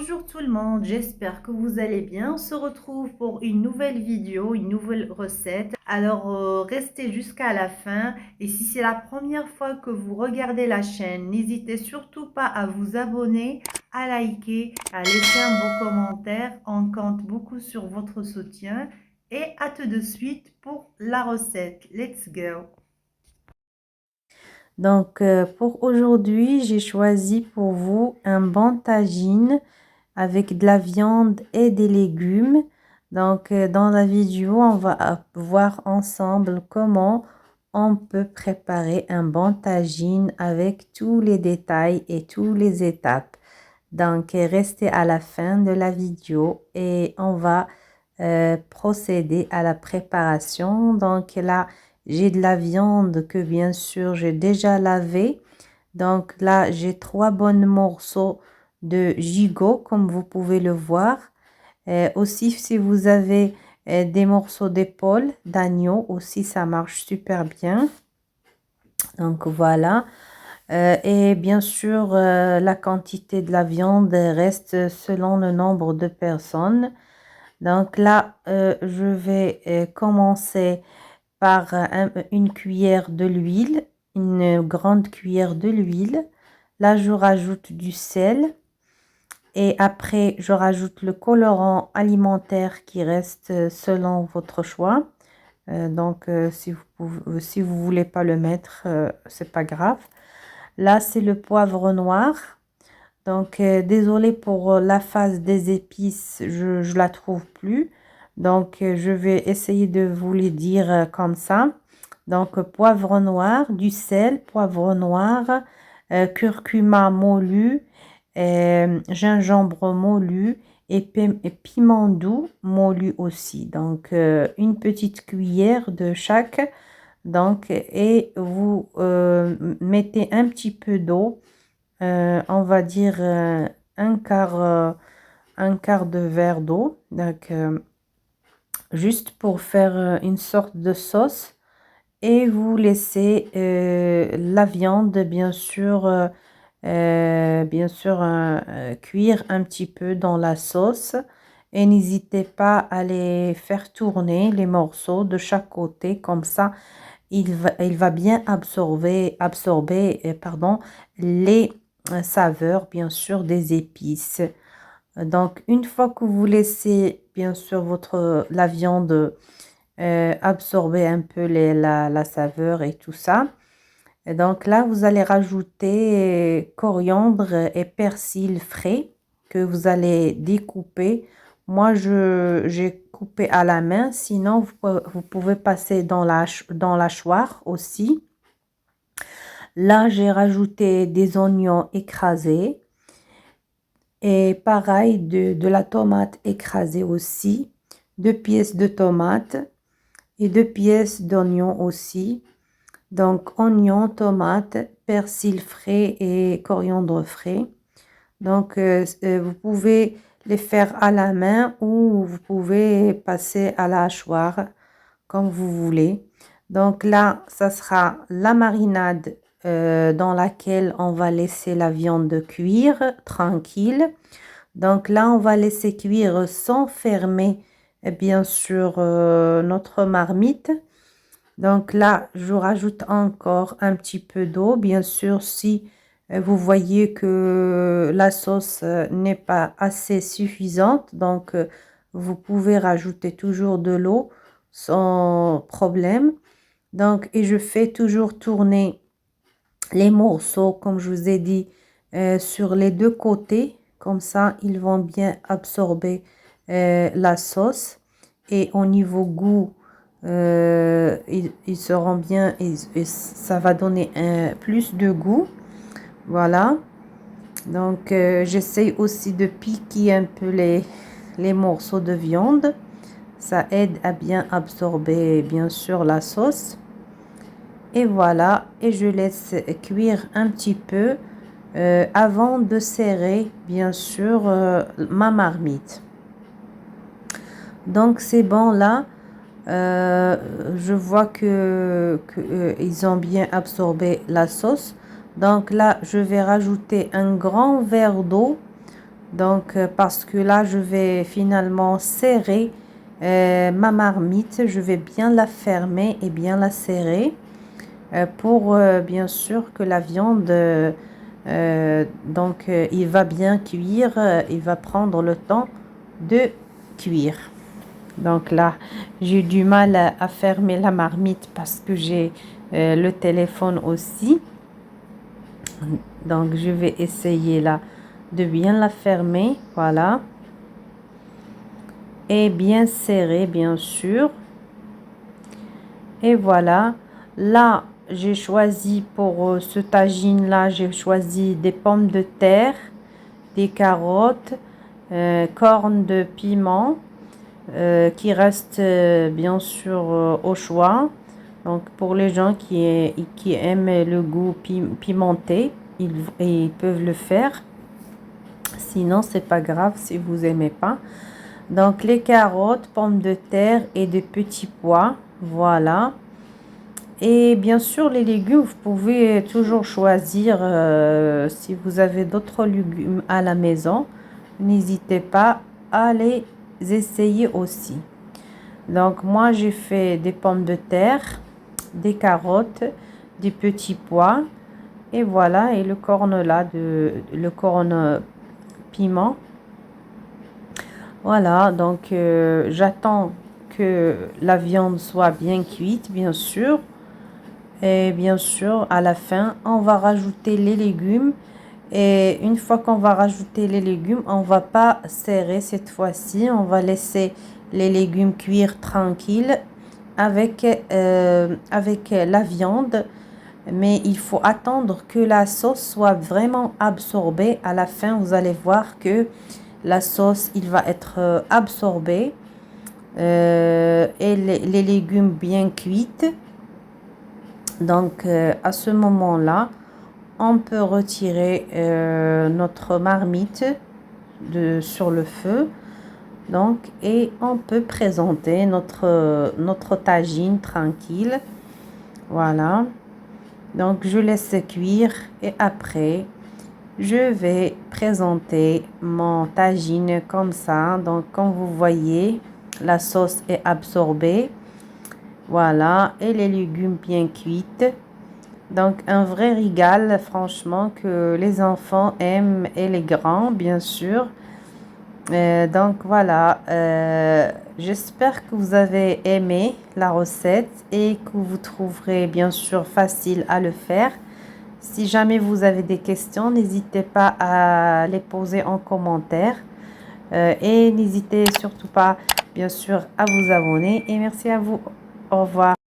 Bonjour tout le monde, j'espère que vous allez bien. On se retrouve pour une nouvelle vidéo, une nouvelle recette. Alors restez jusqu'à la fin et si c'est la première fois que vous regardez la chaîne, n'hésitez surtout pas à vous abonner, à liker, à laisser un beau commentaire. On compte beaucoup sur votre soutien et à tout de suite pour la recette. Let's go! Donc, pour aujourd'hui, j'ai choisi pour vous un bon tagine avec de la viande et des légumes. Donc, dans la vidéo, on va voir ensemble comment on peut préparer un bon tagine avec tous les détails et toutes les étapes. Donc, restez à la fin de la vidéo et on va procéder à la préparation. Donc là, j'ai de la viande que bien sûr j'ai déjà lavée. Donc là, j'ai 3 bons morceaux de gigot comme vous pouvez le voir. Aussi, si vous avez des morceaux d'épaule d'agneau aussi, ça marche super bien. Donc voilà. Et bien sûr, la quantité de la viande reste selon le nombre de personnes. Donc là, je vais commencer par une cuillère de l'huile, une grande cuillère de l'huile. Là, je rajoute du sel et après, je rajoute le colorant alimentaire qui reste selon votre choix. Donc, si vous voulez pas le mettre, c'est pas grave. Là, c'est le poivre noir. Donc, désolé pour la phase des épices, je la trouve plus. Donc, je vais essayer de vous les dire comme ça. Donc, poivre noir, du sel, poivre noir, curcuma moulu, gingembre moulu et piment doux moulu aussi. Donc, une petite cuillère de chaque. Donc, et vous mettez un petit peu d'eau, on va dire un quart de verre d'eau. Donc, juste pour faire une sorte de sauce. Et vous laissez la viande, bien sûr cuire un petit peu dans la sauce. Et n'hésitez pas à les faire tourner les morceaux de chaque côté, comme ça il va bien absorber pardon, les saveurs, bien sûr, des épices. Donc, une fois que vous laissez, bien sûr, la viande absorber un peu la saveur et tout ça, et donc là, vous allez rajouter coriandre et persil frais que vous allez découper. Moi, j'ai coupé à la main. Sinon, vous pouvez passer dans dans l'hachoir aussi. Là, j'ai rajouté des oignons écrasés. Et pareil, de la tomate écrasée aussi. 2 pièces de tomate et 2 pièces d'oignon aussi. Donc, oignons, tomates, persil frais et coriandre frais. Donc, vous pouvez les faire à la main ou vous pouvez passer à la hachoir comme vous voulez. Donc là, ça sera la marinade dans laquelle on va laisser la viande cuire tranquille. Donc là, on va laisser cuire sans fermer, bien sûr, notre marmite. Donc là, je rajoute encore un petit peu d'eau. Bien sûr, si vous voyez que la sauce n'est pas assez suffisante, donc vous pouvez rajouter toujours de l'eau sans problème. Donc, et je fais toujours tourner les morceaux, comme je vous ai dit, sur les 2 côtés. Comme ça, ils vont bien absorber la sauce. Et au niveau goût, ils seront bien et ça va donner plus de goût. Voilà. Donc, j'essaye aussi de piquer un peu les morceaux de viande. Ça aide à bien absorber, bien sûr, la sauce. Et voilà. Et je laisse cuire un petit peu avant de serrer, bien sûr, ma marmite. Donc, c'est bon là. Je vois que ils ont bien absorbé la sauce. Donc là, je vais rajouter un grand verre d'eau Donc, parce que là, je vais finalement serrer ma marmite. Je vais bien la fermer et bien la serrer pour bien sûr que la viande, il va bien cuire. Il va prendre le temps de cuire. Donc là, j'ai du mal à fermer la marmite parce que j'ai le téléphone aussi. Donc, je vais essayer là de bien la fermer. Voilà. Et bien serré, bien sûr. Et voilà. Là, j'ai choisi pour ce tagine-là, j'ai choisi des pommes de terre, des carottes, cornes de piment, qui restent bien sûr au choix. Donc, pour les gens qui aiment le goût pimenté, ils peuvent le faire. Sinon, c'est pas grave si vous aimez pas. Donc, les carottes, pommes de terre et des petits pois. Voilà. Et bien sûr, les légumes, vous pouvez toujours choisir si vous avez d'autres légumes à la maison. N'hésitez pas à les essayer aussi. Donc, moi, j'ai fait des pommes de terre, des carottes, des petits pois. Et voilà, et le corne là, le corne piment. Voilà, donc j'attends que la viande soit bien cuite, bien sûr. Et bien sûr, à la fin, on va rajouter les légumes. Et une fois qu'on va rajouter les légumes, on va pas serrer cette fois-ci. On va laisser les légumes cuire tranquille avec la viande. Mais il faut attendre que la sauce soit vraiment absorbée. À la fin, vous allez voir que la sauce, il va être absorbé et les légumes bien cuits. Donc, à ce moment-là, on peut retirer notre marmite sur le feu. Donc, et on peut présenter notre tagine tranquille. Voilà. Donc, je laisse cuire et après, je vais présenter mon tagine comme ça. Donc, comme vous voyez, la sauce est absorbée. Voilà. Et les légumes bien cuits. Donc, un vrai régal, franchement, que les enfants aiment et les grands, bien sûr. Donc, voilà. J'espère que vous avez aimé la recette et que vous trouverez, bien sûr, facile à le faire. Si jamais vous avez des questions, n'hésitez pas à les poser en commentaire. Et n'hésitez surtout pas, bien sûr, à vous abonner. Et merci à vous. Au revoir.